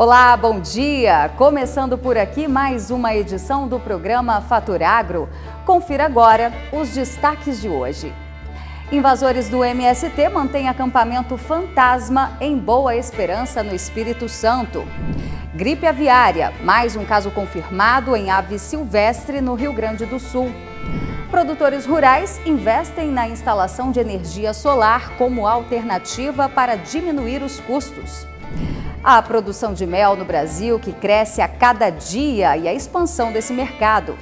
Olá, bom dia! Começando por aqui mais uma edição do programa Fator Agro. Confira agora os destaques de hoje. Invasores do MST mantêm acampamento fantasma em Boa Esperança, no Espírito Santo. Gripe aviária, mais um caso confirmado em ave silvestre no Rio Grande do Sul. Produtores rurais investem na instalação de energia solar como alternativa para diminuir os custos. A produção de mel no Brasil que cresce a cada dia e a expansão desse mercado.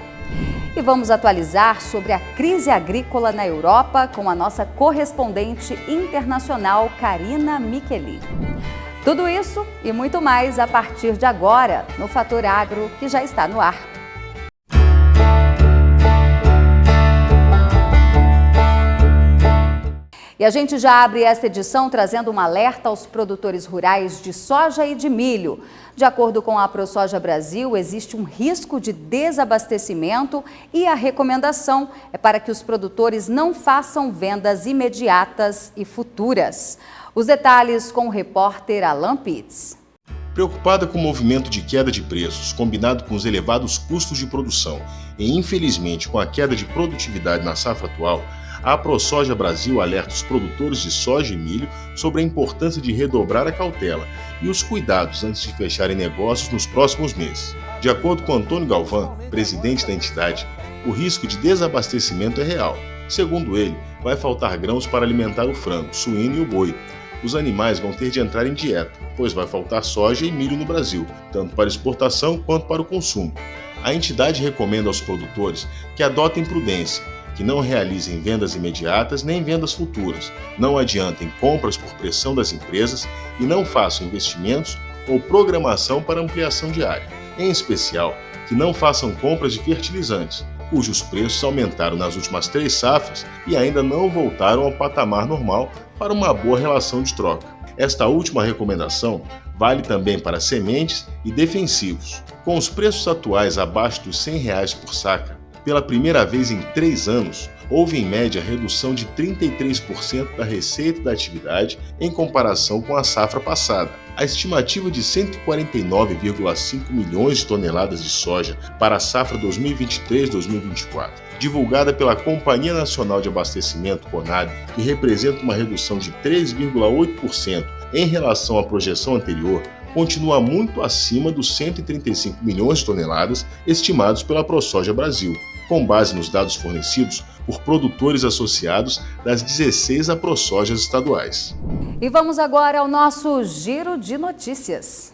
E vamos atualizar sobre a crise agrícola na Europa com a nossa correspondente internacional, Karina Micheli. Tudo isso e muito mais a partir de agora no Fator Agro, que já está no ar. E a gente já abre esta edição trazendo um alerta aos produtores rurais de soja e de milho. De acordo com a ProSoja Brasil, existe um risco de desabastecimento e a recomendação é para que os produtores não façam vendas imediatas e futuras. Os detalhes com o repórter Alan Pitts. Preocupada com o movimento de queda de preços, combinado com os elevados custos de produção e, infelizmente, com a queda de produtividade na safra atual, a ProSoja Brasil alerta os produtores de soja e milho sobre a importância de redobrar a cautela e os cuidados antes de fecharem negócios nos próximos meses. De acordo com Antônio Galvão, presidente da entidade, o risco de desabastecimento é real. Segundo ele, vai faltar grãos para alimentar o frango, suíno e o boi. Os animais vão ter de entrar em dieta, pois vai faltar soja e milho no Brasil, tanto para exportação quanto para o consumo. A entidade recomenda aos produtores que adotem prudência, que não realizem vendas imediatas nem vendas futuras, não adiantem compras por pressão das empresas e não façam investimentos ou programação para ampliação de área. Em especial, que não façam compras de fertilizantes, cujos preços aumentaram nas últimas 3 safras e ainda não voltaram ao patamar normal para uma boa relação de troca. Esta última recomendação vale também para sementes e defensivos. Com os preços atuais abaixo dos R$ 100 por saca, pela primeira vez em 3 anos, houve em média redução de 33% da receita da atividade em comparação com a safra passada. A estimativa de 149,5 milhões de toneladas de soja para a safra 2023-2024, divulgada pela Companhia Nacional de Abastecimento, CONAB, que representa uma redução de 3,8% em relação à projeção anterior, continua muito acima dos 135 milhões de toneladas estimados pela ProSoja Brasil, com base nos dados fornecidos por produtores associados das 16 AproSojas estaduais. E vamos agora ao nosso giro de notícias.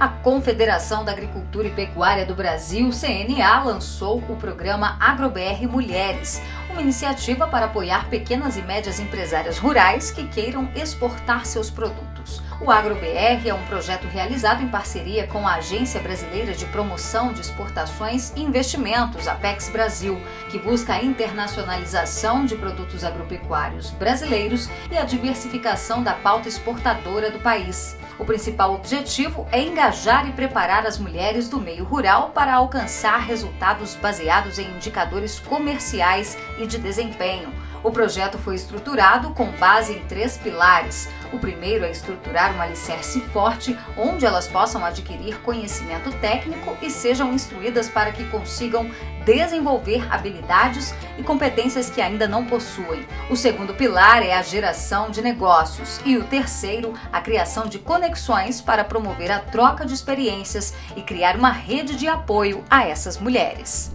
A Confederação da Agricultura e Pecuária do Brasil, CNA, lançou o programa AgroBR Mulheres, uma iniciativa para apoiar pequenas e médias empresárias rurais que queiram exportar seus produtos. O AgroBR é um projeto realizado em parceria com a Agência Brasileira de Promoção de Exportações e Investimentos, Apex Brasil, que busca a internacionalização de produtos agropecuários brasileiros e a diversificação da pauta exportadora do país. O principal objetivo é engajar e preparar as mulheres do meio rural para alcançar resultados baseados em indicadores comerciais e de desempenho. O projeto foi estruturado com base em 3 pilares. O primeiro é estruturar um alicerce forte, onde elas possam adquirir conhecimento técnico e sejam instruídas para que consigam desenvolver habilidades e competências que ainda não possuem. O segundo pilar é a geração de negócios e o terceiro, a criação de conexões para promover a troca de experiências e criar uma rede de apoio a essas mulheres.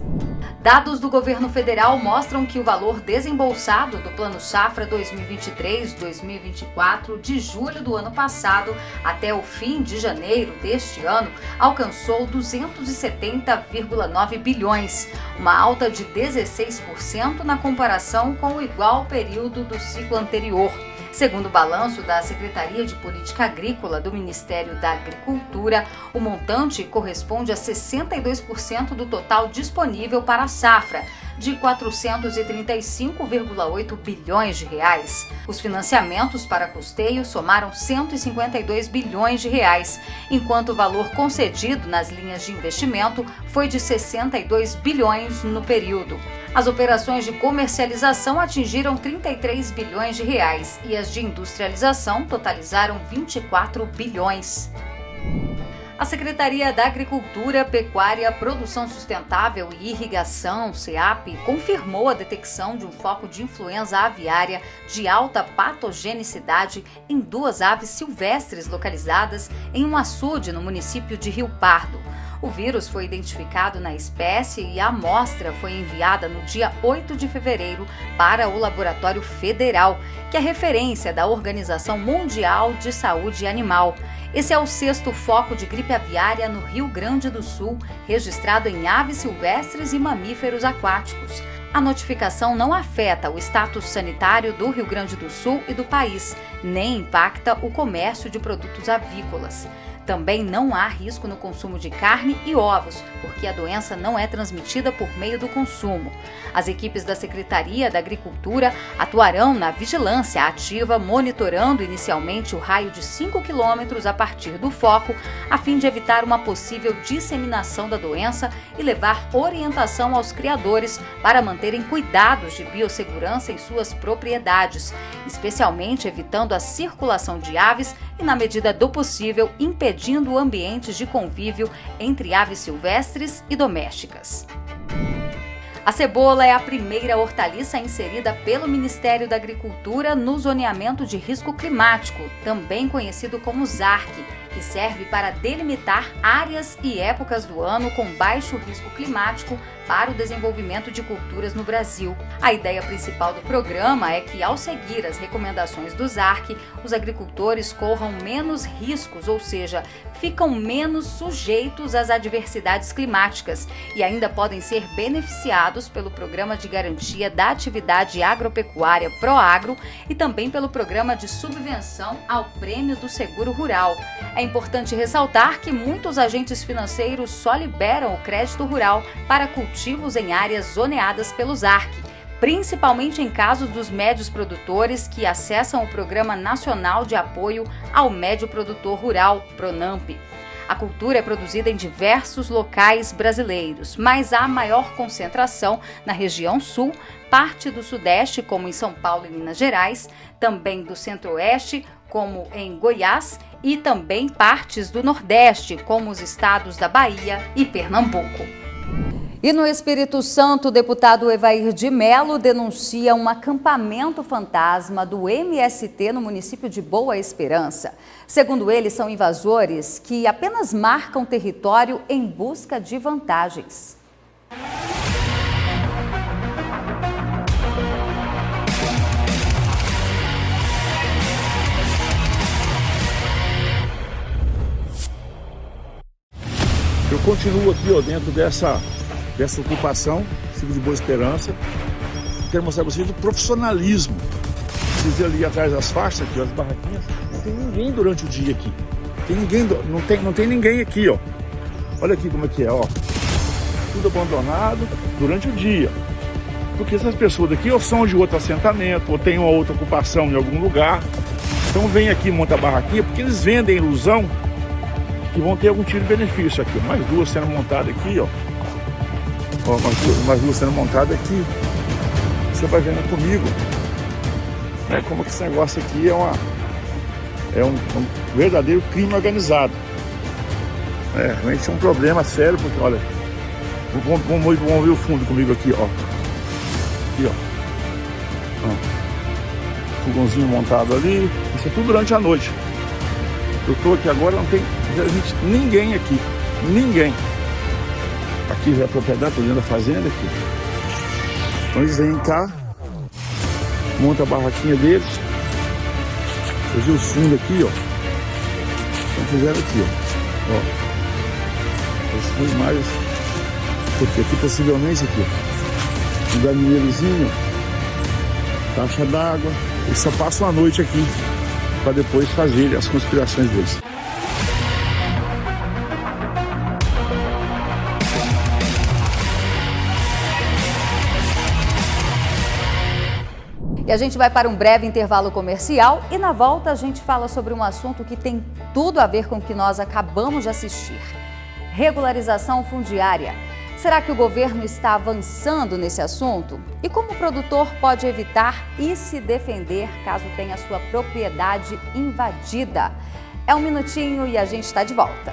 Dados do governo federal mostram que o valor desembolsado do Plano Safra 2023-2024 de julho do ano passado até o fim de janeiro deste ano alcançou 270,9 bilhões, uma alta de 16% na comparação com o igual período do ciclo anterior. Segundo o balanço da Secretaria de Política Agrícola do Ministério da Agricultura, o montante corresponde a 62% do total disponível para a safra, de 435,8 bilhões de reais. Os financiamentos para custeio somaram 152 bilhões de reais, enquanto o valor concedido nas linhas de investimento foi de 62 bilhões no período. As operações de comercialização atingiram 33 bilhões de reais e as de industrialização totalizaram 24 bilhões. A Secretaria da Agricultura, Pecuária, Produção Sustentável e Irrigação, SEAP, confirmou a detecção de um foco de influenza aviária de alta patogenicidade em 2 aves silvestres localizadas em um açude no município de Rio Pardo. O vírus foi identificado na espécie e a amostra foi enviada no dia 8 de fevereiro para o Laboratório Federal, que é referência da Organização Mundial de Saúde Animal. Esse é o 6º foco de gripe aviária no Rio Grande do Sul, registrado em aves silvestres e mamíferos aquáticos. A notificação não afeta o status sanitário do Rio Grande do Sul e do país, nem impacta o comércio de produtos avícolas. Também não há risco no consumo de carne e ovos, porque a doença não é transmitida por meio do consumo. As equipes da Secretaria da Agricultura atuarão na vigilância ativa, monitorando inicialmente o raio de 5 quilômetros a partir do foco, a fim de evitar uma possível disseminação da doença e levar orientação aos criadores para manterem cuidados de biossegurança em suas propriedades, especialmente evitando a circulação de aves e, na medida do possível, impedindo ambientes de convívio entre aves silvestres e domésticas. A cebola é a primeira hortaliça inserida pelo Ministério da Agricultura no zoneamento de risco climático, também conhecido como ZARC, que serve para delimitar áreas e épocas do ano com baixo risco climático para o desenvolvimento de culturas no Brasil. A ideia principal do programa é que, ao seguir as recomendações do ZARC, os agricultores corram menos riscos, ou seja, ficam menos sujeitos às adversidades climáticas e ainda podem ser beneficiados pelo Programa de Garantia da Atividade Agropecuária PROAGRO e também pelo Programa de Subvenção ao Prêmio do Seguro Rural. É importante ressaltar que muitos agentes financeiros só liberam o crédito rural para cultivos em áreas zoneadas pelo ZARC, principalmente em casos dos médios produtores que acessam o Programa Nacional de Apoio ao Médio Produtor Rural, PRONAMP. A cultura é produzida em diversos locais brasileiros, mas há maior concentração na região sul, parte do sudeste, como em São Paulo e Minas Gerais, também do centro-oeste, como em Goiás, e também partes do nordeste, como os estados da Bahia e Pernambuco. E no Espírito Santo, o deputado Evair de Mello denuncia um acampamento fantasma do MST no município de Boa Esperança. Segundo ele, são invasores que apenas marcam território em busca de vantagens. Eu continuo aqui, ó, dentro dessa ocupação, município de Boa Esperança. Quero mostrar para vocês o profissionalismo. Vocês verem ali atrás das faixas, aqui, ó, as barraquinhas, não tem ninguém durante o dia aqui. Não tem ninguém aqui, ó. Olha aqui como é que é, ó. Tudo abandonado durante o dia. Porque essas pessoas daqui ou são de outro assentamento, ou tem uma outra ocupação em algum lugar. Então vem aqui e monta a barraquinha, porque eles vendem a ilusão que vão ter algum tipo de benefício aqui. Mais 2 sendo montadas aqui, ó. Ó, mais duas sendo montadas aqui. Você vai vendo comigo, né, como que esse negócio aqui é um verdadeiro crime organizado. Realmente é um problema sério, porque olha, vamos ver o fundo comigo aqui, ó. Aqui, ó. Fogãozinho montado ali. Isso é tudo durante a noite. Eu tô aqui agora, não tem ninguém aqui. Ninguém. Aqui é a propriedade, tô dentro da fazenda aqui. Então eles vêm cá, monta a barraquinha deles. Vocês viram os fundos aqui, ó. Então fizeram aqui, ó. Esses fundos mais. Porque aqui possivelmente aqui, ó. Um galinheirozinho, caixa d'água. Eles só passam a noite aqui para depois fazer as conspirações deles. E a gente vai para um breve intervalo comercial e na volta a gente fala sobre um assunto que tem tudo a ver com o que nós acabamos de assistir. Regularização fundiária. Será que o governo está avançando nesse assunto? E como o produtor pode evitar e se defender caso tenha sua propriedade invadida? É um minutinho e a gente está de volta.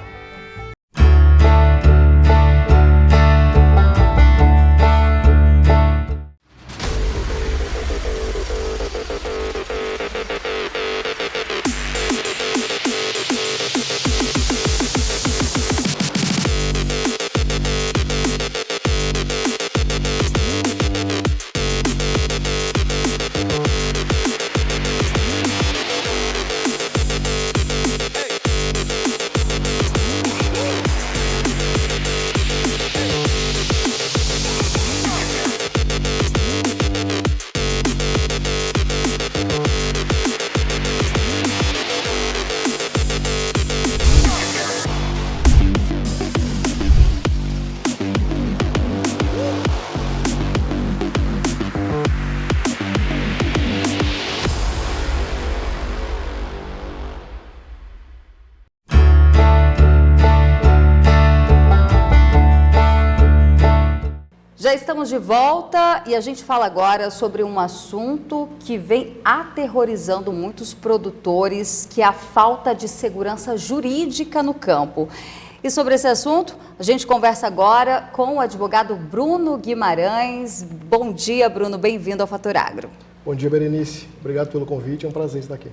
Já estamos de volta e a gente fala agora sobre um assunto que vem aterrorizando muitos produtores, que é a falta de segurança jurídica no campo. E sobre esse assunto, a gente conversa agora com o advogado Bruno Guimarães. Bom dia, Bruno, bem-vindo ao Fator Agro. Bom dia, Berenice. Obrigado pelo convite, é um prazer estar aqui.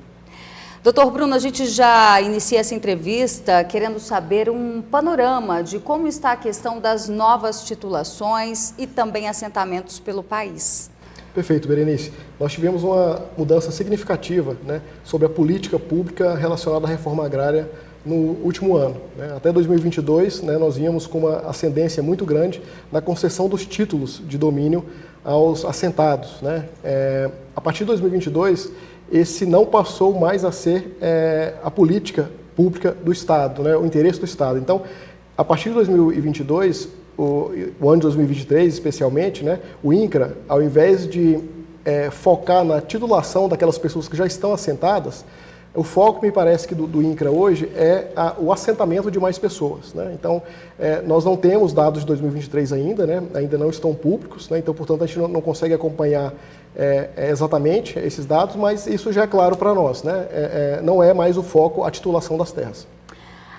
Doutor Bruno, a gente já inicia essa entrevista querendo saber um panorama de como está a questão das novas titulações e também assentamentos pelo país. Perfeito, Berenice. Nós tivemos uma mudança significativa, sobre a política pública relacionada à reforma agrária no último ano. Até 2022, nós íamos com uma ascendência muito grande na concessão dos títulos de domínio aos assentados. A partir de 2022, esse não passou mais a ser a política pública do Estado, o interesse do Estado. Então, a partir de 2022, o ano de 2023 especialmente, o INCRA, ao invés de focar na titulação daquelas pessoas que já estão assentadas, o foco, me parece que do INCRA hoje é o assentamento de mais pessoas. Então, nós não temos dados de 2023 ainda, ainda não estão públicos, então, portanto, a gente não consegue acompanhar exatamente esses dados, mas isso já é claro para nós, não é mais o foco a titulação das terras.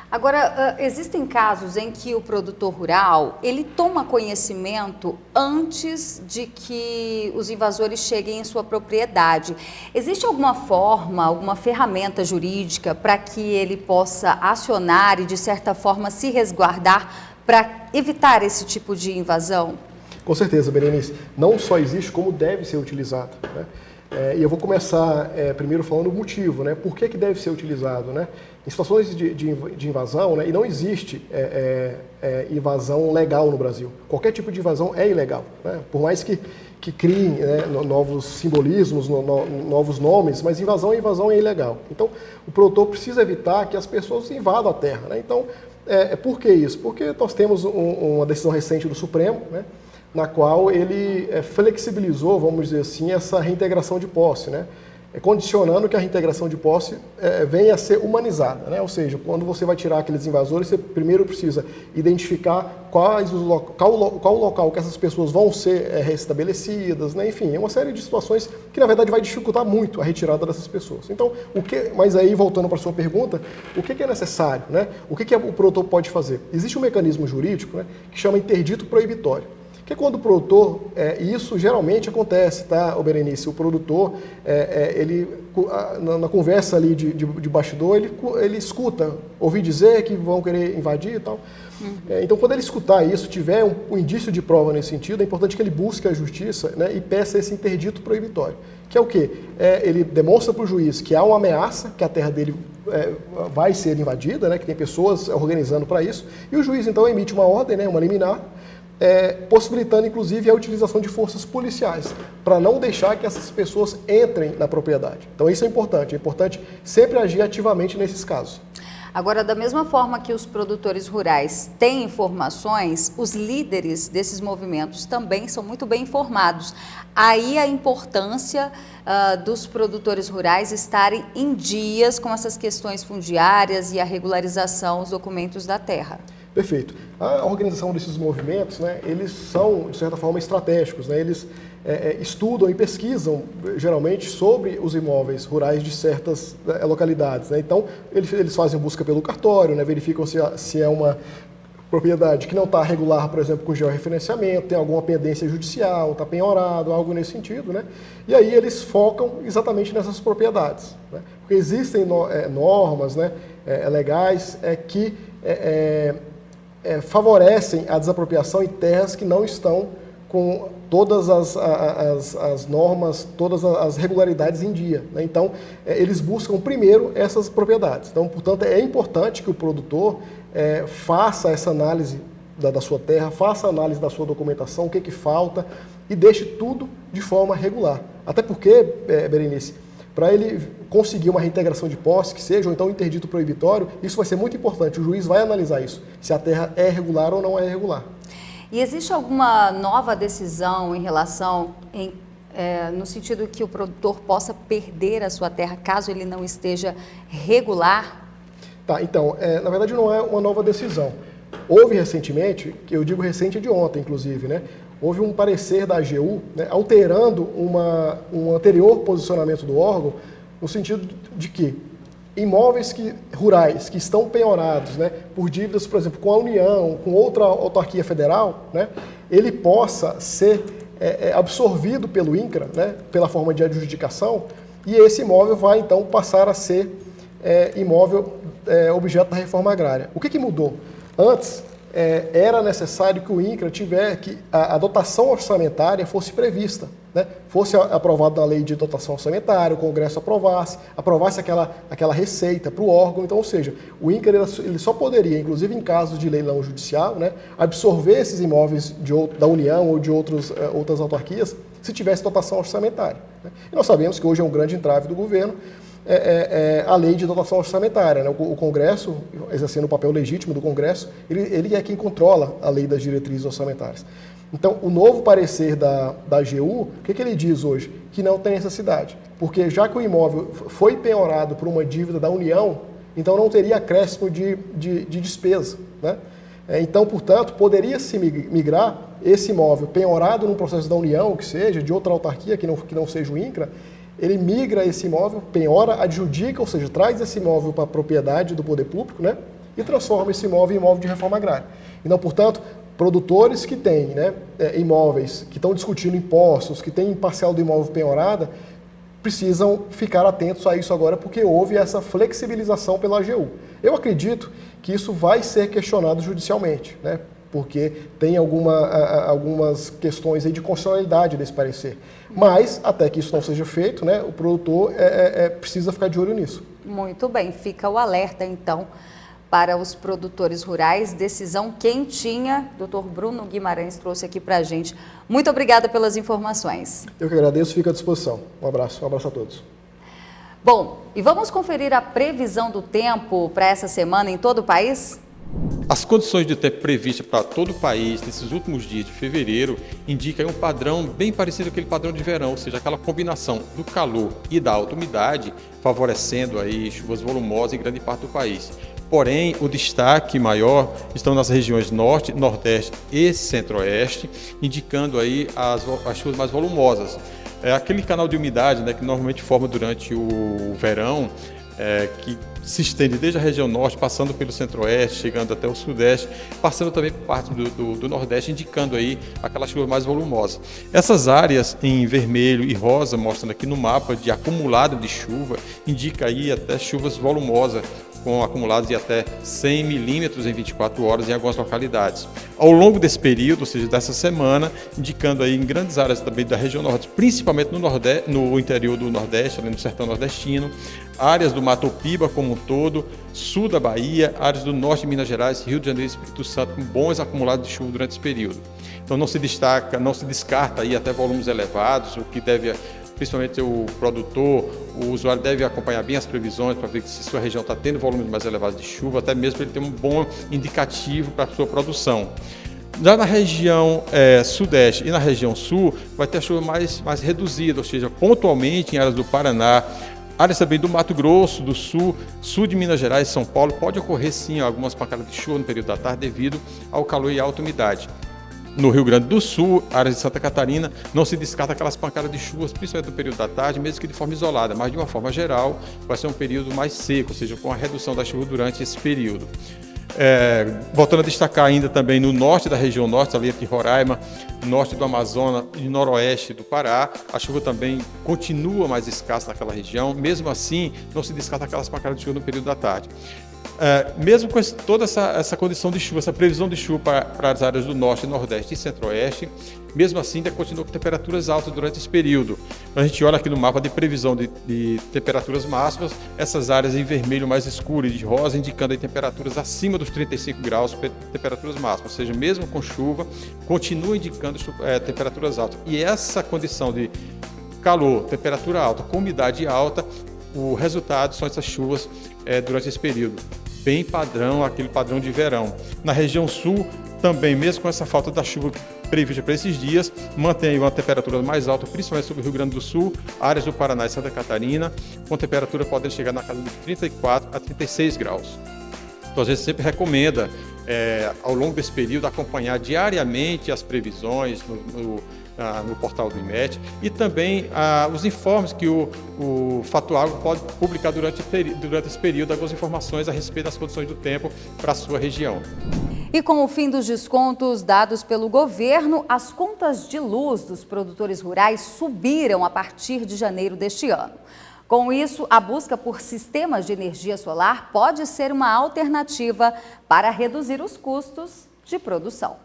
Agora, existem casos em que o produtor rural, ele toma conhecimento antes de que os invasores cheguem em sua propriedade. Existe alguma forma, alguma ferramenta jurídica para que ele possa acionar e, de certa forma, se resguardar para evitar esse tipo de invasão? Com certeza, Berenice. Não só existe, como deve ser utilizado. E eu vou começar primeiro falando o motivo, por que deve ser utilizado. Em situações de invasão, e não existe invasão legal no Brasil. Qualquer tipo de invasão é ilegal. Por mais que criem novos simbolismos, novos nomes, mas invasão é ilegal. Então, o produtor precisa evitar que as pessoas invadam a terra. Então, por que isso? Porque nós temos uma decisão recente do Supremo, na qual ele flexibilizou, vamos dizer assim, essa reintegração de posse, condicionando que a reintegração de posse venha a ser humanizada, ou seja, quando você vai tirar aqueles invasores, você primeiro precisa identificar qual o local que essas pessoas vão ser restabelecidas, enfim, é uma série de situações que, na verdade, vai dificultar muito a retirada dessas pessoas. Então, mas aí, voltando para a sua pergunta, o que é necessário, o que o produtor pode fazer? Existe um mecanismo jurídico, que chama interdito proibitório. Que quando o produtor, isso geralmente acontece, Berenice? O produtor, ele, na conversa ali de bastidor, ele escuta, ouvir dizer que vão querer invadir e tal. Então, quando ele escutar isso, tiver um indício de prova nesse sentido, é importante que ele busque a justiça e peça esse interdito proibitório. Que é o quê? Ele demonstra para o juiz que há uma ameaça, que a terra dele vai ser invadida, que tem pessoas organizando para isso, e o juiz, então, emite uma ordem, uma liminar, possibilitando, inclusive, a utilização de forças policiais, para não deixar que essas pessoas entrem na propriedade. Então, isso é importante sempre agir ativamente nesses casos. Agora, da mesma forma que os produtores rurais têm informações, os líderes desses movimentos também são muito bem informados. Aí a importância dos produtores rurais estarem em dias com essas questões fundiárias e a regularização dos documentos da terra. Perfeito. A organização desses movimentos, eles são, de certa forma, estratégicos. Eles estudam e pesquisam, geralmente, sobre os imóveis rurais de certas localidades. Então, eles fazem busca pelo cartório, verificam se é uma propriedade que não está regular, por exemplo, com georreferenciamento, tem alguma pendência judicial, está penhorado, algo nesse sentido. E aí eles focam exatamente nessas propriedades. Porque existem normas legais que favorecem a desapropriação em terras que não estão com todas as normas, todas as regularidades em dia. Então, eles buscam primeiro essas propriedades. Então, portanto, é importante que o produtor faça essa análise da sua terra, faça a análise da sua documentação, o que falta, e deixe tudo de forma regular. Até porque, Berenice, para ele conseguir uma reintegração de posse, que seja, ou então um interdito proibitório, isso vai ser muito importante. O juiz vai analisar isso, se a terra é regular ou não é regular. E existe alguma nova decisão em relação, no sentido que o produtor possa perder a sua terra caso ele não esteja regular? Tá, então, na verdade não é uma nova decisão. Houve recentemente, que eu digo recente de ontem, inclusive, né? Houve um parecer da AGU, né, alterando um anterior posicionamento do órgão, no sentido de que imóveis rurais que estão penhorados, né, por dívidas, por exemplo, com a União, com outra autarquia federal, né, ele possa ser absorvido pelo INCRA, né, pela forma de adjudicação, e esse imóvel vai então passar a ser imóvel objeto da reforma agrária. O que mudou? Antes, era necessário que o INCRA que a dotação orçamentária fosse prevista, né? Fosse aprovado na lei de dotação orçamentária, o Congresso aprovasse aquela receita para o órgão. Então, ou seja, o INCRA ele só poderia, inclusive em casos de leilão judicial, né, absorver esses imóveis da União ou de outras autarquias se tivesse dotação orçamentária, né? E nós sabemos que hoje é um grande entrave do governo a lei de dotação orçamentária, né? O Congresso, exercendo o papel legítimo do Congresso, ele é quem controla a lei das diretrizes orçamentárias. Então, o novo parecer da AGU, o que ele diz hoje? Que não tem necessidade, porque já que o imóvel foi penhorado por uma dívida da União, então não teria acréscimo de despesa, né? Então, portanto, poderia-se migrar esse imóvel penhorado num processo da União, que seja, de outra autarquia, que não seja o INCRA, ele migra esse imóvel, penhora, adjudica, ou seja, traz esse imóvel para a propriedade do poder público, né, e transforma esse imóvel em imóvel de reforma agrária. Então, portanto, produtores que têm, né, imóveis, que estão discutindo impostos, que têm parcela do imóvel penhorada, precisam ficar atentos a isso agora, porque houve essa flexibilização pela AGU. Eu acredito que isso vai ser questionado judicialmente, né, porque tem algumas questões aí de constitucionalidade desse parecer. Mas, até que isso não seja feito, né, o produtor precisa ficar de olho nisso. Muito bem, fica o alerta, então, para os produtores rurais. Decisão quentinha, Dr. Bruno Guimarães trouxe aqui para a gente. Muito obrigada pelas informações. Eu que agradeço, fico à disposição. Um abraço a todos. Bom, e vamos conferir a previsão do tempo para essa semana em todo o país? As condições de tempo previstas para todo o país nesses últimos dias de fevereiro indicam um padrão bem parecido com aquele padrão de verão, ou seja, aquela combinação do calor e da alta umidade, favorecendo aí chuvas volumosas em grande parte do país. Porém, o destaque maior estão nas regiões Norte, Nordeste e Centro-Oeste, indicando aí as chuvas mais volumosas. Aquele canal de umidade, né, que normalmente forma durante o verão, que se estende desde a região norte, passando pelo centro-oeste, chegando até o sudeste, passando também por parte do nordeste, indicando aí aquela chuva mais volumosa. Essas áreas em vermelho e rosa, mostrando aqui no mapa de acumulado de chuva, indica aí até chuvas volumosas, com acumulados de até 100 milímetros em 24 horas em algumas localidades. Ao longo desse período, ou seja, dessa semana, indicando aí em grandes áreas também da região norte, principalmente no interior do Nordeste, ali no sertão nordestino, áreas do Mato Piba como um todo, sul da Bahia, áreas do norte de Minas Gerais, Rio de Janeiro e Espírito Santo, com bons acumulados de chuva durante esse período. Então não se descarta aí até volumes elevados, o que deve, principalmente o produtor, o usuário deve acompanhar bem as previsões para ver se sua região está tendo volumes mais elevados de chuva, até mesmo para ele ter um bom indicativo para a sua produção. Já na região sudeste e na região sul, vai ter a chuva mais reduzida, ou seja, pontualmente em áreas do Paraná, áreas também do Mato Grosso, do sul, sul de Minas Gerais e São Paulo, pode ocorrer sim algumas pancadas de chuva no período da tarde devido ao calor e à alta umidade. No Rio Grande do Sul, áreas de Santa Catarina, não se descarta aquelas pancadas de chuvas, principalmente no período da tarde, mesmo que de forma isolada, mas de uma forma geral vai ser um período mais seco, ou seja, com a redução da chuva durante esse período. Voltando a destacar ainda também no norte da região norte, ali entre Roraima, norte do Amazonas e noroeste do Pará, a chuva também continua mais escassa naquela região, mesmo assim não se descarta aquelas pancadas de chuva no período da tarde. Mesmo com toda essa condição de chuva, essa previsão de chuva para as áreas do norte, nordeste e centro-oeste, mesmo assim ainda continua com temperaturas altas durante esse período. A gente olha aqui no mapa de previsão de temperaturas máximas, essas áreas em vermelho mais escuro e de rosa indicando aí temperaturas acima dos 35 graus, temperaturas máximas, ou seja, mesmo com chuva, continua indicando temperaturas altas. E essa condição de calor, temperatura alta, com umidade alta, o resultado são essas chuvas durante esse período. Bem padrão, aquele padrão de verão. Na região sul, também, mesmo com essa falta da chuva prevista para esses dias, mantém uma temperatura mais alta, principalmente sobre o Rio Grande do Sul, áreas do Paraná e Santa Catarina, com temperatura podendo chegar na casa de 34 a 36 graus. Então, a gente sempre recomenda, ao longo desse período, acompanhar diariamente as previsões no portal do IMET e também os informes que o Fato Agro pode publicar durante esse período, algumas informações a respeito das condições do tempo para a sua região. E com o fim dos descontos dados pelo governo, as contas de luz dos produtores rurais subiram a partir de janeiro deste ano. Com isso, a busca por sistemas de energia solar pode ser uma alternativa para reduzir os custos de produção.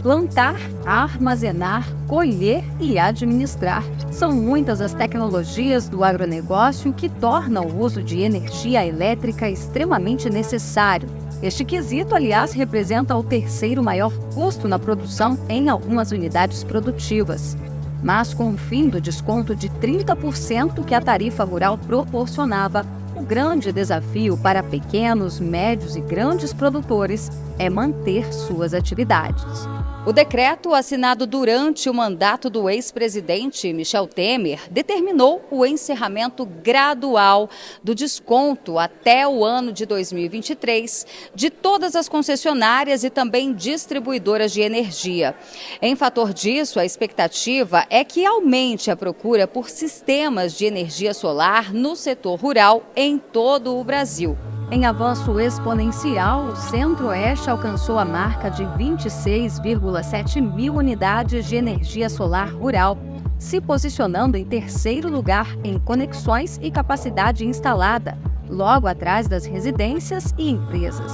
Plantar, armazenar, colher e administrar. São muitas as tecnologias do agronegócio que tornam o uso de energia elétrica extremamente necessário. Este quesito, aliás, representa o terceiro maior custo na produção em algumas unidades produtivas. Mas com o fim do desconto de 30% que a tarifa rural proporcionava, o grande desafio para pequenos, médios e grandes produtores é manter suas atividades. O decreto, assinado durante o mandato do ex-presidente Michel Temer, determinou o encerramento gradual do desconto até o ano de 2023 de todas as concessionárias e também distribuidoras de energia. Em fator disso, a expectativa é que aumente a procura por sistemas de energia solar no setor rural em todo o Brasil. Em avanço exponencial, o Centro-Oeste alcançou a marca de 26,7 mil unidades de energia solar rural, se posicionando em terceiro lugar em conexões e capacidade instalada, logo atrás das residências e empresas.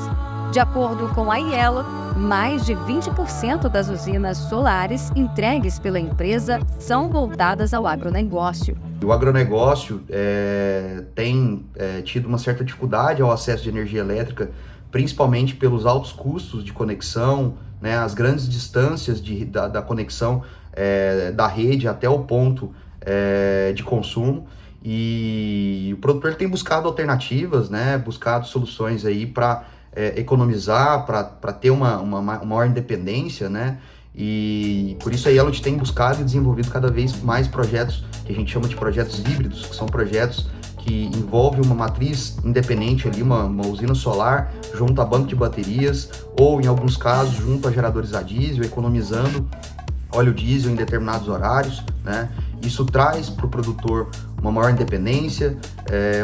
De acordo com a Aiello, mais de 20% das usinas solares entregues pela empresa são voltadas ao agronegócio. O agronegócio tem tido uma certa dificuldade ao acesso de energia elétrica, principalmente pelos altos custos de conexão, né, as grandes distâncias da conexão da rede até o ponto de consumo. E o produtor tem buscado alternativas, né, buscado soluções aí para economizar, para ter uma maior independência, né? E por isso a Aiello tem buscado e desenvolvido cada vez mais projetos que a gente chama de projetos híbridos, que são projetos que envolvem uma matriz independente ali, uma usina solar junto a banco de baterias ou, em alguns casos, junto a geradores a diesel, economizando óleo diesel em determinados horários, né? Isso traz para o produtor uma maior independência,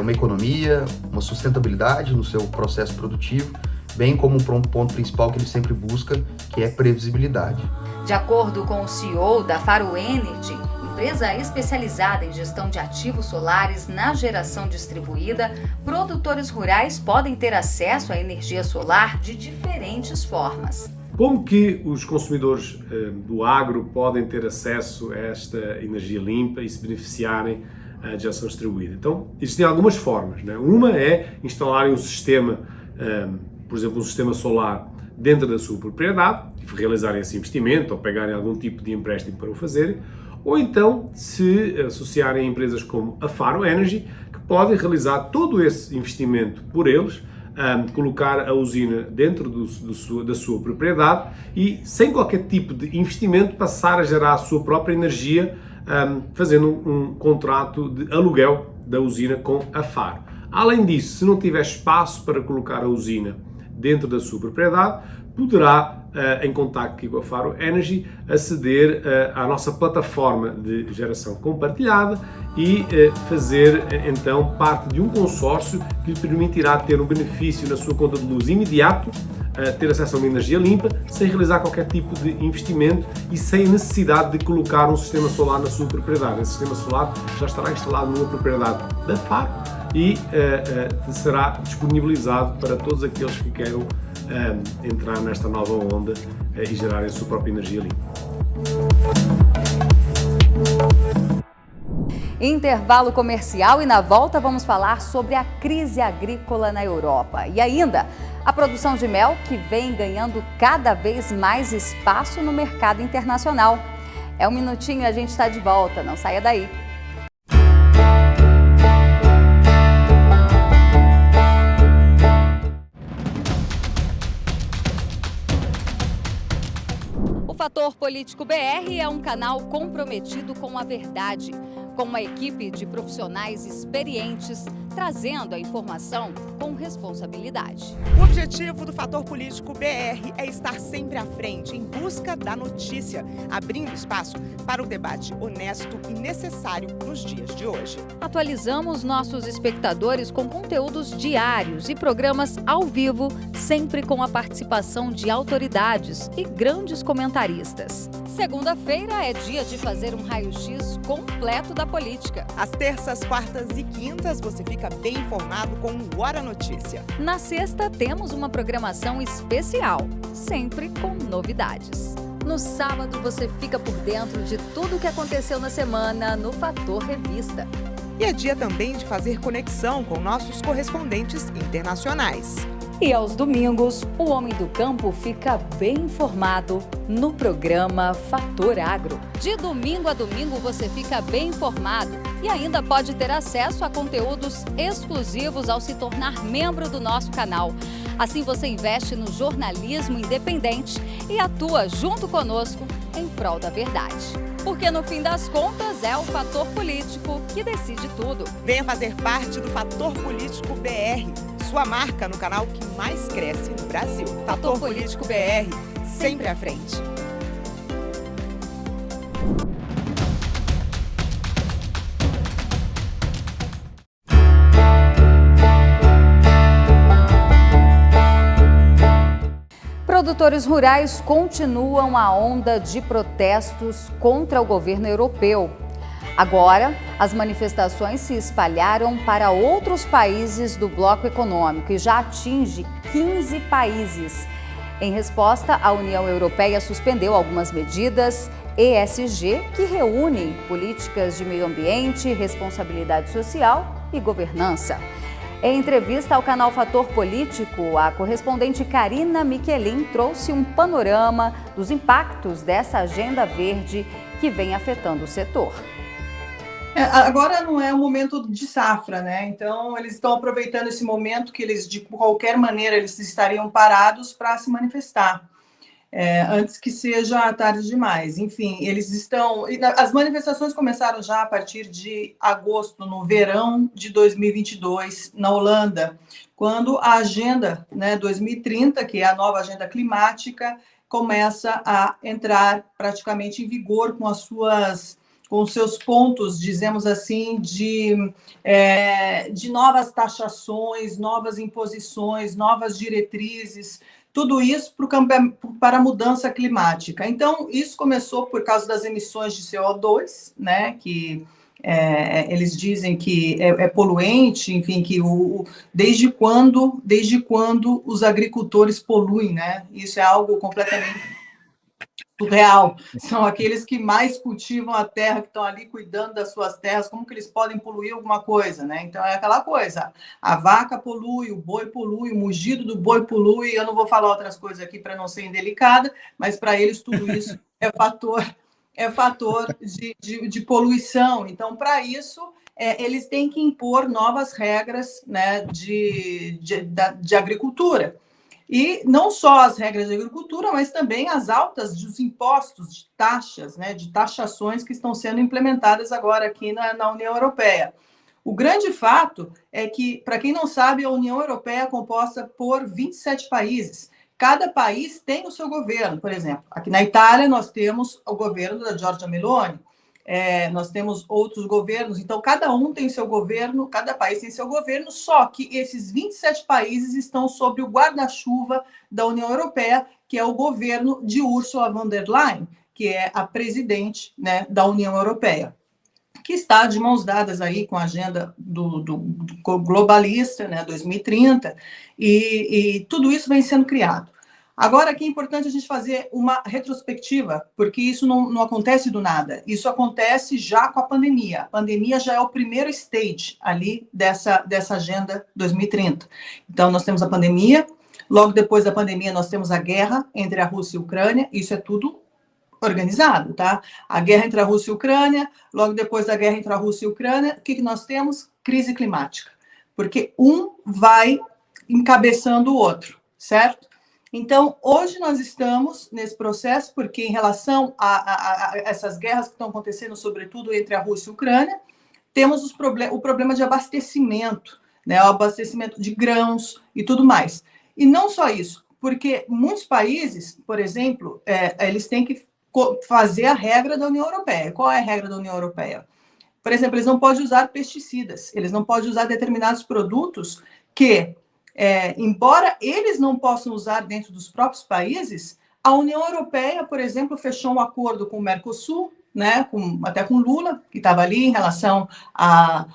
uma economia, uma sustentabilidade no seu processo produtivo, bem como um ponto principal que ele sempre busca, que é previsibilidade. De acordo com o CEO da Faro Energy, empresa especializada em gestão de ativos solares na geração distribuída, produtores rurais podem ter acesso à energia solar de diferentes formas. Como que os consumidores do agro podem ter acesso a esta energia limpa e se beneficiarem da geração distribuída? Então, existem algumas formas, né? Uma é instalarem um sistema, por exemplo, um sistema solar dentro da sua propriedade, e realizarem esse investimento ou pegarem algum tipo de empréstimo para o fazerem, ou então se associarem a empresas como a Faro Energy, que podem realizar todo esse investimento por eles, colocar a usina dentro da sua propriedade e, sem qualquer tipo de investimento, passar a gerar a sua própria energia, fazendo um contrato de aluguel da usina com a Faro. Além disso, se não tiver espaço para colocar a usina dentro da sua propriedade, poderá, em contacto com a Faro Energy, aceder à nossa plataforma de geração compartilhada e fazer, então, parte de um consórcio que lhe permitirá ter um benefício na sua conta de luz imediato, ter acesso a uma energia limpa, sem realizar qualquer tipo de investimento e sem necessidade de colocar um sistema solar na sua propriedade. Esse sistema solar já estará instalado numa propriedade da Faro e será disponibilizado para todos aqueles que queiram entrar nesta nova onda e gerarem a sua própria energia limpa. Intervalo comercial e na volta vamos falar sobre a crise agrícola na Europa. E ainda, a produção de mel que vem ganhando cada vez mais espaço no mercado internacional. É um minutinho e a gente está de volta, não saia daí. O Fator Político BR é um canal comprometido com a verdade. com uma equipe de profissionais experientes, trazendo a informação com responsabilidade. O objetivo do Fator Político BR é estar sempre à frente, em busca da notícia, abrindo espaço para o debate honesto e necessário nos dias de hoje. Atualizamos nossos espectadores com conteúdos diários e programas ao vivo, sempre com a participação de autoridades e grandes comentaristas. Segunda-feira é dia de fazer um raio-x completo da política. Às terças, quartas e quintas você fica bem informado com o Hora Notícia. Na sexta temos uma programação especial, sempre com novidades. No sábado você fica por dentro de tudo o que aconteceu na semana no Fator Revista. E é dia também de fazer conexão com nossos correspondentes internacionais. E aos domingos, o homem do campo fica bem informado no programa Fator Agro. De domingo a domingo você fica bem informado e ainda pode ter acesso a conteúdos exclusivos ao se tornar membro do nosso canal. Assim você investe no jornalismo independente e atua junto conosco em prol da verdade. Porque no fim das contas é o fator político que decide tudo. Venha fazer parte do Fator Político BR, sua marca no canal que mais cresce no Brasil. Fator Político BR, sempre à frente. Produtores rurais continuam a onda de protestos contra o governo europeu. Agora, as manifestações se espalharam para outros países do bloco econômico e já atinge 15 países. Em resposta, a União Europeia suspendeu algumas medidas ESG que reúnem políticas de meio ambiente, responsabilidade social e governança. Em entrevista ao canal Fator Político, a correspondente Karina Michelin trouxe um panorama dos impactos dessa agenda verde que vem afetando o setor. Agora não é um momento de safra, né? Então eles estão aproveitando esse momento que eles, de qualquer maneira, eles estariam parados para se manifestar. Antes que seja tarde demais. Enfim, eles estão... As manifestações começaram já a partir de agosto, no verão de 2022, na Holanda, quando a Agenda 2030, que é a nova agenda climática, começa a entrar praticamente em vigor com os seus pontos, dizemos assim, de novas taxações, novas imposições, novas diretrizes, tudo isso para a mudança climática. Então, isso começou por causa das emissões de CO2, né, que eles dizem que é poluente, enfim, que desde quando os agricultores poluem, né? Isso é algo completamente surreal. São aqueles que mais cultivam a terra, que estão ali cuidando das suas terras, como que eles podem poluir alguma coisa, né? Então é aquela coisa, a vaca polui, o boi polui, o mugido do boi polui, eu não vou falar outras coisas aqui para não ser indelicada, mas para eles tudo isso é fator de poluição. Então, para isso, eles têm que impor novas regras, né, de agricultura. E não só as regras de agricultura, mas também as altas dos impostos, de taxas, né, de taxações que estão sendo implementadas agora aqui na União Europeia. O grande fato é que, para quem não sabe, a União Europeia é composta por 27 países. Cada país tem o seu governo. Por exemplo, aqui na Itália nós temos o governo da Giorgia Meloni, nós temos outros governos, então cada um tem seu governo, cada país tem seu governo, só que esses 27 países estão sob o guarda-chuva da União Europeia, que é o governo de Ursula von der Leyen, que é a presidente, né, da União Europeia, que está de mãos dadas aí com a agenda do globalista, né, 2030, e tudo isso vem sendo criado. Agora, aqui é importante a gente fazer uma retrospectiva, porque isso não acontece do nada. Isso acontece já com a pandemia. A pandemia já é o primeiro stage ali dessa Agenda 2030. Então, nós temos a pandemia, logo depois da pandemia nós temos a guerra entre a Rússia e a Ucrânia, isso é tudo organizado, tá? A guerra entre a Rússia e a Ucrânia, logo depois da guerra entre a Rússia e a Ucrânia, o que nós temos? Crise climática. Porque um vai encabeçando o outro, certo? Então, hoje nós estamos nesse processo, porque em relação a essas guerras que estão acontecendo, sobretudo entre a Rússia e a Ucrânia, temos o problema de abastecimento, né? O abastecimento de grãos e tudo mais. E não só isso, porque muitos países, por exemplo, eles têm que fazer a regra da União Europeia. Qual é a regra da União Europeia? Por exemplo, eles não podem usar pesticidas, eles não podem usar determinados produtos que, embora eles não possam usar dentro dos próprios países, a União Europeia, por exemplo, fechou um acordo com o Mercosul, né, até com Lula, que estava ali em relação à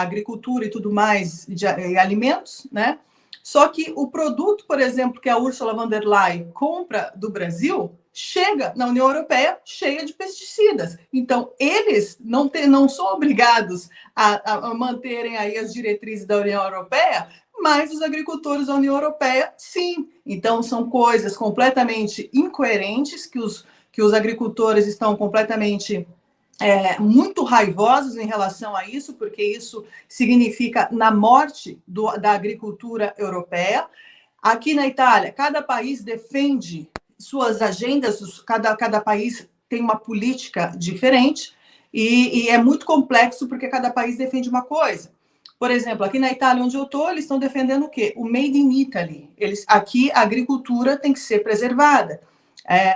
agricultura e tudo mais, e alimentos, né? Só que o produto, por exemplo, que a Ursula von der Leyen compra do Brasil, chega na União Europeia cheia de pesticidas. Então, eles não são obrigados a manterem aí as diretrizes da União Europeia, mas os agricultores da União Europeia, sim. Então, são coisas completamente incoerentes que os agricultores estão completamente muito raivosos em relação a isso, porque isso significa na morte da agricultura europeia. Aqui na Itália, cada país defende suas agendas, cada país tem uma política diferente, e é muito complexo porque cada país defende uma coisa. Por exemplo, aqui na Itália, onde eu estou, eles estão defendendo o quê? O Made in Italy. Aqui a agricultura tem que ser preservada.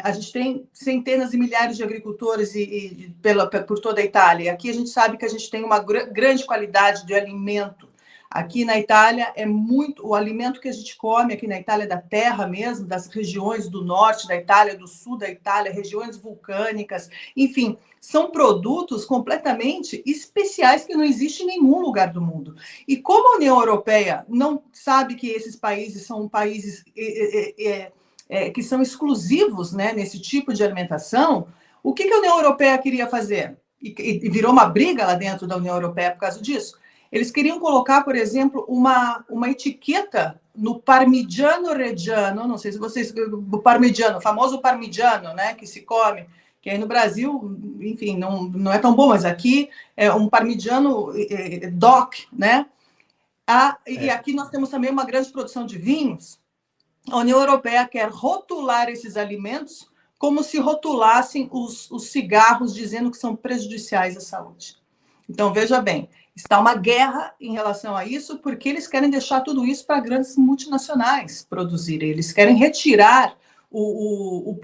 A gente tem centenas e milhares de agricultores por toda a Itália. Aqui a gente sabe que a gente tem uma grande qualidade de alimento. Aqui na Itália o alimento que a gente come aqui na Itália, da terra mesmo, das regiões do norte da Itália, do sul da Itália, regiões vulcânicas, enfim, são produtos completamente especiais que não existem em nenhum lugar do mundo. E como a União Europeia não sabe que esses países são países que são exclusivos, né, nesse tipo de alimentação, o que a União Europeia queria fazer? E virou uma briga lá dentro da União Europeia por causa disso. Eles queriam colocar, por exemplo, uma etiqueta no parmigiano reggiano, não sei se vocês... O parmigiano, o famoso parmigiano, né, que se come, que aí no Brasil, enfim, não é tão bom, mas aqui é um parmigiano DOC, né? E aqui nós temos também uma grande produção de vinhos. A União Europeia quer rotular esses alimentos como se rotulassem os cigarros, dizendo que são prejudiciais à saúde. Então, veja bem, está uma guerra em relação a isso, porque eles querem deixar tudo isso para grandes multinacionais produzirem. Eles querem retirar o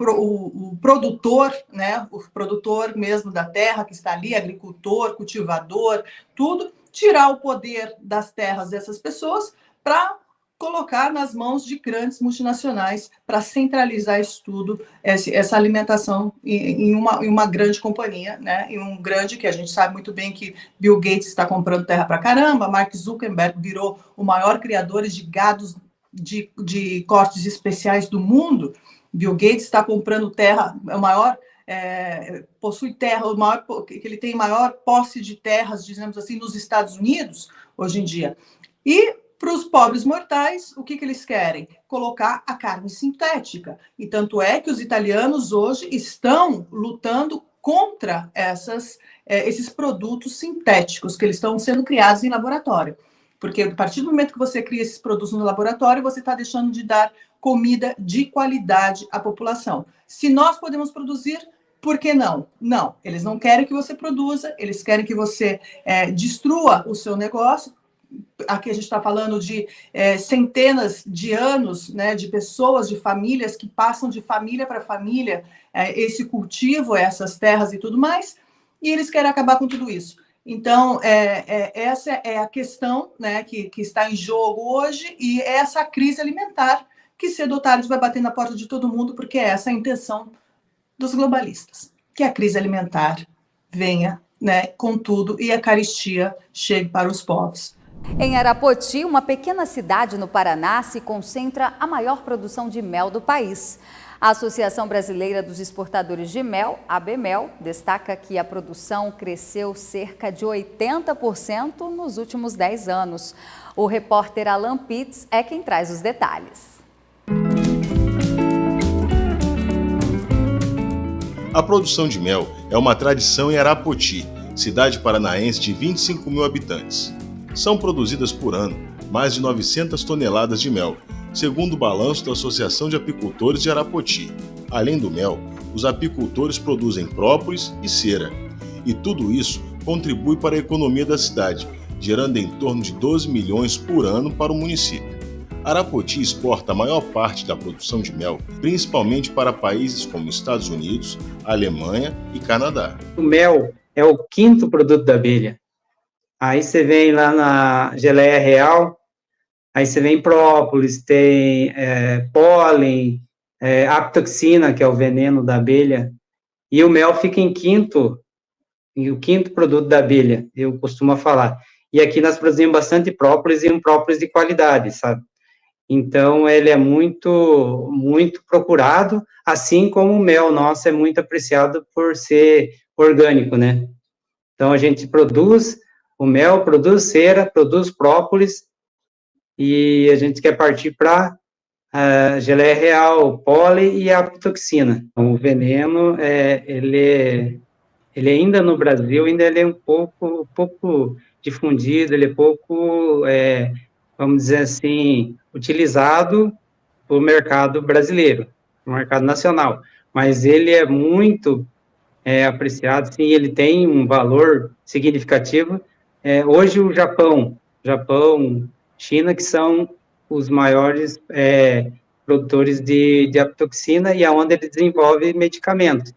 produtor, né, o produtor mesmo da terra que está ali, agricultor, cultivador, tudo, tirar o poder das terras dessas pessoas para colocar nas mãos de grandes multinacionais para centralizar isso tudo, essa alimentação em uma grande companhia, né? Em um grande, que a gente sabe muito bem que Bill Gates está comprando terra para caramba, Mark Zuckerberg virou o maior criador de gados de cortes especiais do mundo. Bill Gates está comprando terra, o maior... possui terra, que ele tem maior posse de terras, dizemos assim, nos Estados Unidos, hoje em dia. E para os pobres mortais, o que eles querem? Colocar a carne sintética. E tanto é que os italianos hoje estão lutando contra esses produtos sintéticos que eles estão sendo criados em laboratório. Porque a partir do momento que você cria esses produtos no laboratório, você está deixando de dar comida de qualidade à população. Se nós podemos produzir, por que não? Não, eles não querem que você produza, eles querem que você destrua o seu negócio. Aqui a gente está falando de centenas de anos, né, de pessoas, de famílias que passam de família para família esse cultivo, essas terras e tudo mais, e eles querem acabar com tudo isso. Então, essa é a questão, né, que está em jogo hoje, e é essa crise alimentar que cedo ou tarde vai bater na porta de todo mundo, porque é essa a intenção dos globalistas, que a crise alimentar venha, né, com tudo e a carestia chegue para os povos. Em Arapoti, uma pequena cidade no Paraná, se concentra a maior produção de mel do país. A Associação Brasileira dos Exportadores de Mel, ABMEL, destaca que a produção cresceu cerca de 80% nos últimos 10 anos. O repórter Alan Pitts é quem traz os detalhes. A produção de mel é uma tradição em Arapoti, cidade paranaense de 25 mil habitantes. São produzidas por ano mais de 900 toneladas de mel, segundo o balanço da Associação de Apicultores de Arapoti. Além do mel, os apicultores produzem própolis e cera. E tudo isso contribui para a economia da cidade, gerando em torno de 12 milhões por ano para o município. Arapoti exporta a maior parte da produção de mel, principalmente para países como Estados Unidos, Alemanha e Canadá. O mel é o 5º produto da abelha. Aí você vem lá na geleia real, aí você vem própolis, tem pólen, apitoxina, que é o veneno da abelha, e o mel fica em quinto, e o 5º produto da abelha, eu costumo falar. E aqui nós produzimos bastante própolis e um própolis de qualidade, sabe? Então, ele é muito, muito procurado, assim como o mel nosso é muito apreciado por ser orgânico, né? Então, a gente produz o mel, produz cera, produz própolis, e a gente quer partir para a geleia real, pólen e a apitoxina. O veneno, ele ainda no Brasil, ele é um pouco difundido, ele é pouco, vamos dizer assim, utilizado para o mercado brasileiro, no mercado nacional, mas ele é muito apreciado, sim, ele tem um valor significativo. Hoje o Japão, China, que são os maiores produtores de apitoxina e aonde ele desenvolve medicamentos.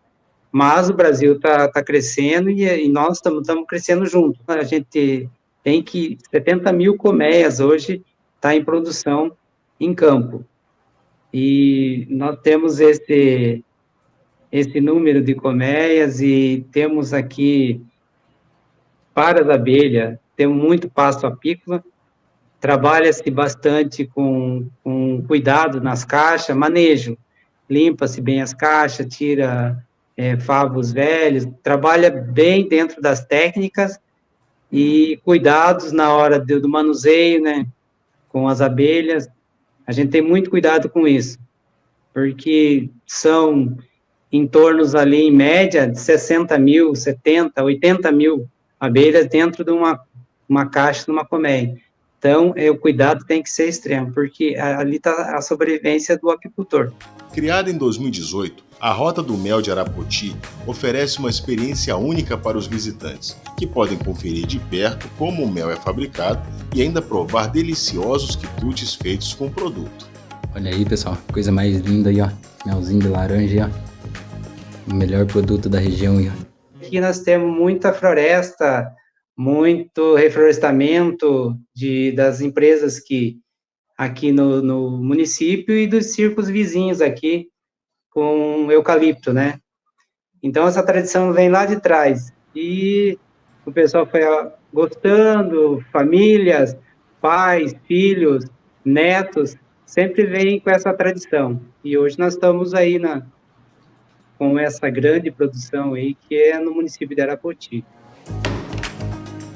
Mas o Brasil está crescendo e nós estamos crescendo junto. A gente tem 70 mil colmeias hoje está em produção em campo. E nós temos esse número de colmeias e temos aqui para as abelhas, temos muito pasto apícola, trabalha-se bastante com cuidado nas caixas, manejo, limpa-se bem as caixas, tira favos velhos, trabalha bem dentro das técnicas e cuidados na hora do manuseio, né? Com as abelhas, a gente tem muito cuidado com isso, porque são em torno ali, em média, de 60 mil, 70, 80 mil abelhas dentro de uma caixa, de uma colmeia. Então, o cuidado tem que ser extremo, porque ali está a sobrevivência do apicultor. Criada em 2018, a Rota do Mel de Arapoti oferece uma experiência única para os visitantes, que podem conferir de perto como o mel é fabricado e ainda provar deliciosos quitutes feitos com o produto. Olha aí, pessoal, coisa mais linda aí, ó. Melzinho de laranja aí, ó. O melhor produto da região aí, ó. Aqui nós temos muita floresta, muito reflorestamento das empresas que aqui no município e dos circos vizinhos aqui com eucalipto, né? Então, essa tradição vem lá de trás. E o pessoal foi gostando, famílias, pais, filhos, netos, sempre vêm com essa tradição. E hoje nós estamos aí com essa grande produção aí, que é no município de Arapoti.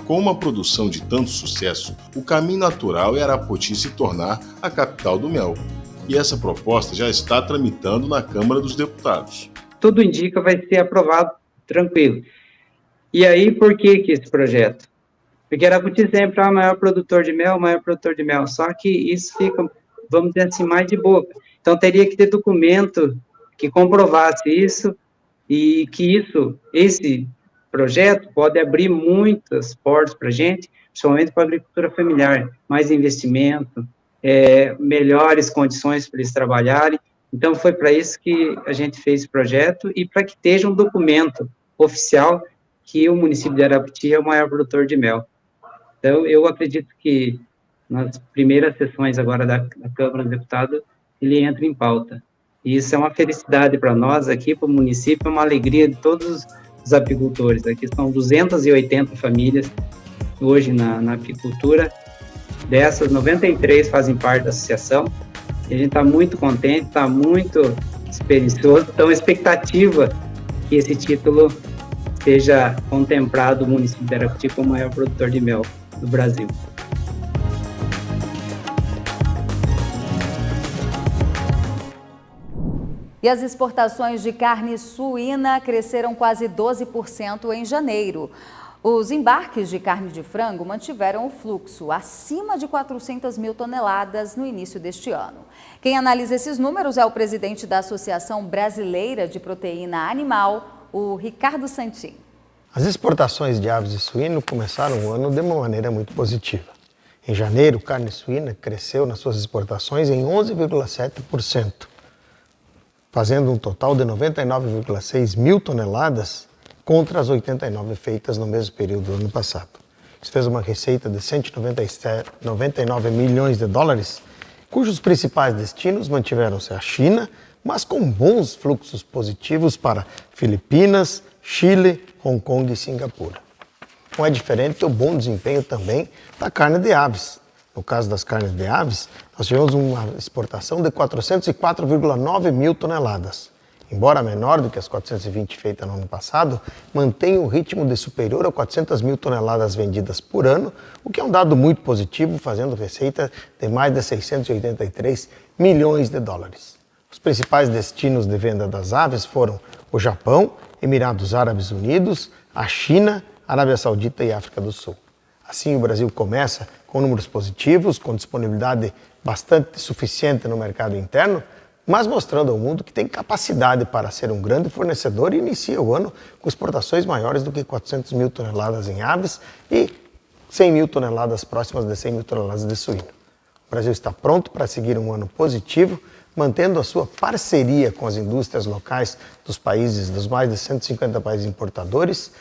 Com uma produção de tanto sucesso, o caminho natural é Arapoti se tornar a capital do mel. E essa proposta já está tramitando na Câmara dos Deputados. Tudo indica vai ser aprovado tranquilo. E aí, por que esse projeto? Porque Arapoti sempre é o maior produtor de mel, só que isso fica, vamos dizer assim, mais de boca. Então, teria que ter documento que comprovasse isso e que esse projeto pode abrir muitas portas para a gente, principalmente para a agricultura familiar, mais investimento, melhores condições para eles trabalharem. Então, foi para isso que a gente fez esse projeto e para que esteja um documento oficial que o município de Arapoti é o maior produtor de mel. Então, eu acredito que nas primeiras sessões agora da Câmara dos Deputados, ele entra em pauta. E isso é uma felicidade para nós aqui, para o município, é uma alegria de todos os apicultores. Aqui são 280 famílias hoje na apicultura. Dessas, 93 fazem parte da associação. E a gente está muito contente, está muito esperançoso. Então, a expectativa que esse título seja contemplado o município de Arapoti como o maior produtor de mel do Brasil. E as exportações de carne suína cresceram quase 12% em janeiro. Os embarques de carne de frango mantiveram o fluxo acima de 400 mil toneladas no início deste ano. Quem analisa esses números é o presidente da Associação Brasileira de Proteína Animal, o Ricardo Santin. As exportações de aves e suíno começaram o ano de uma maneira muito positiva. Em janeiro, carne suína cresceu nas suas exportações em 11,7%, fazendo um total de 99,6 mil toneladas contra as 89 feitas no mesmo período do ano passado. Isso fez uma receita de 199 milhões de dólares, cujos principais destinos mantiveram-se a China, mas com bons fluxos positivos para Filipinas, Chile, Hong Kong e Singapura. Não é diferente o bom desempenho também da carne de aves. No caso das carnes de aves, nós tivemos uma exportação de 404,9 mil toneladas. Embora menor do que as 420 feitas no ano passado, mantém um ritmo de superior a 400 mil toneladas vendidas por ano, o que é um dado muito positivo, fazendo receita de mais de 683 milhões de dólares. Os principais destinos de venda das aves foram o Japão, Emirados Árabes Unidos, a China, Arábia Saudita e África do Sul. Assim, o Brasil começa com números positivos, com disponibilidade bastante suficiente no mercado interno, mas mostrando ao mundo que tem capacidade para ser um grande fornecedor e inicia o ano com exportações maiores do que 400 mil toneladas em aves e 100 mil toneladas, próximas de 100 mil toneladas de suíno. O Brasil está pronto para seguir um ano positivo, mantendo a sua parceria com as indústrias locais dos países, dos mais de 150 países importadores,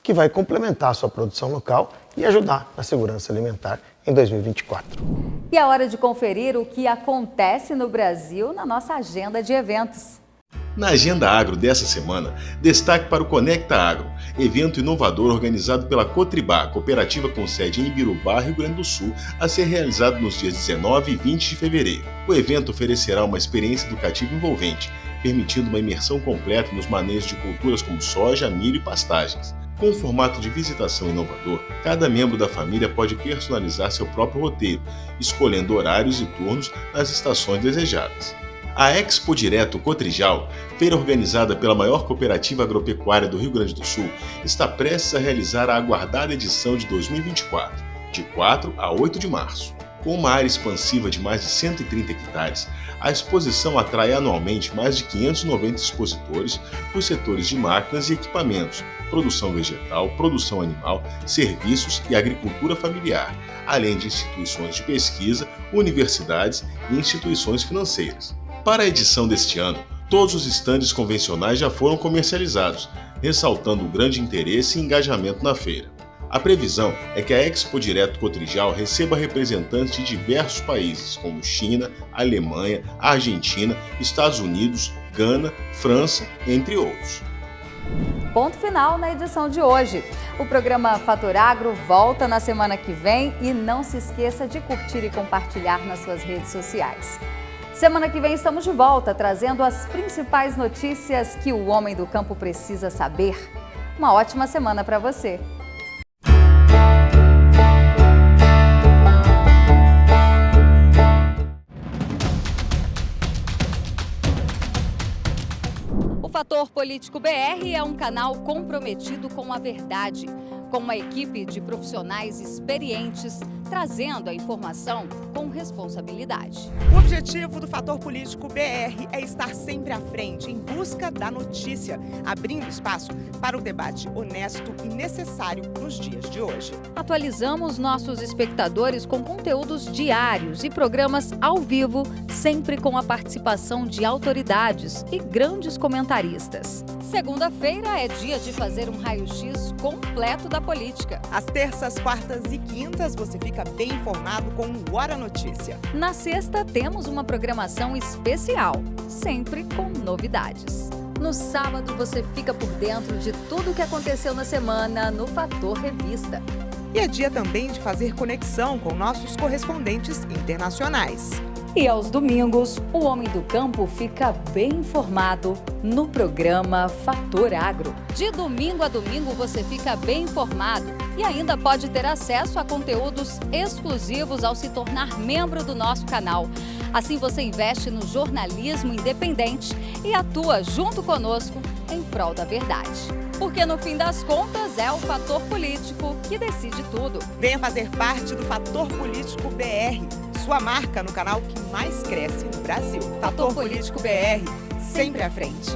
que vai complementar a sua produção local e ajudar na segurança alimentar em 2024. E é hora de conferir o que acontece no Brasil na nossa agenda de eventos. Na Agenda Agro dessa semana, destaque para o Conecta Agro, evento inovador organizado pela Cotribá, cooperativa com sede em Ibirubá, Rio Grande do Sul, a ser realizado nos dias 19 e 20 de fevereiro. O evento oferecerá uma experiência educativa envolvente, permitindo uma imersão completa nos manejos de culturas como soja, milho e pastagens. Com um formato de visitação inovador, cada membro da família pode personalizar seu próprio roteiro, escolhendo horários e turnos nas estações desejadas. A Expo Direto Cotrijal, feira organizada pela maior cooperativa agropecuária do Rio Grande do Sul, está prestes a realizar a aguardada edição de 2024, de 4 a 8 de março. Com uma área expansiva de mais de 130 hectares, a exposição atrai anualmente mais de 590 expositores dos setores de máquinas e equipamentos, produção vegetal, produção animal, serviços e agricultura familiar, além de instituições de pesquisa, universidades e instituições financeiras. Para a edição deste ano, todos os estandes convencionais já foram comercializados, ressaltando o grande interesse e engajamento na feira. A previsão é que a Expo Direto Cotrijal receba representantes de diversos países, como China, Alemanha, Argentina, Estados Unidos, Gana, França, entre outros. Ponto final na edição de hoje. O programa Fator Agro volta na semana que vem e não se esqueça de curtir e compartilhar nas suas redes sociais. Semana que vem estamos de volta, trazendo as principais notícias que o homem do campo precisa saber. Uma ótima semana para você! O Fator Político BR é um canal comprometido com a verdade, com uma equipe de profissionais experientes, trazendo a informação com responsabilidade. O objetivo do Fator Político BR é estar sempre à frente, em busca da notícia, abrindo espaço para o debate honesto e necessário nos dias de hoje. Atualizamos nossos espectadores com conteúdos diários e programas ao vivo, sempre com a participação de autoridades e grandes comentaristas. Segunda-feira é dia de fazer um raio-x completo da política. Às terças, quartas e quintas você fica bem informado com o Hora Notícia. Na sexta temos uma programação especial, sempre com novidades. No sábado você fica por dentro de tudo o que aconteceu na semana no Fator Revista. E é dia também de fazer conexão com nossos correspondentes internacionais. E aos domingos, o homem do campo fica bem informado no programa Fator Agro. De domingo a domingo você fica bem informado e ainda pode ter acesso a conteúdos exclusivos ao se tornar membro do nosso canal. Assim você investe no jornalismo independente e atua junto conosco em prol da verdade. Porque no fim das contas é o fator político que decide tudo. Venha fazer parte do Fator Político BR, sua marca no canal que mais cresce no Brasil. Fator Político BR, sempre à frente.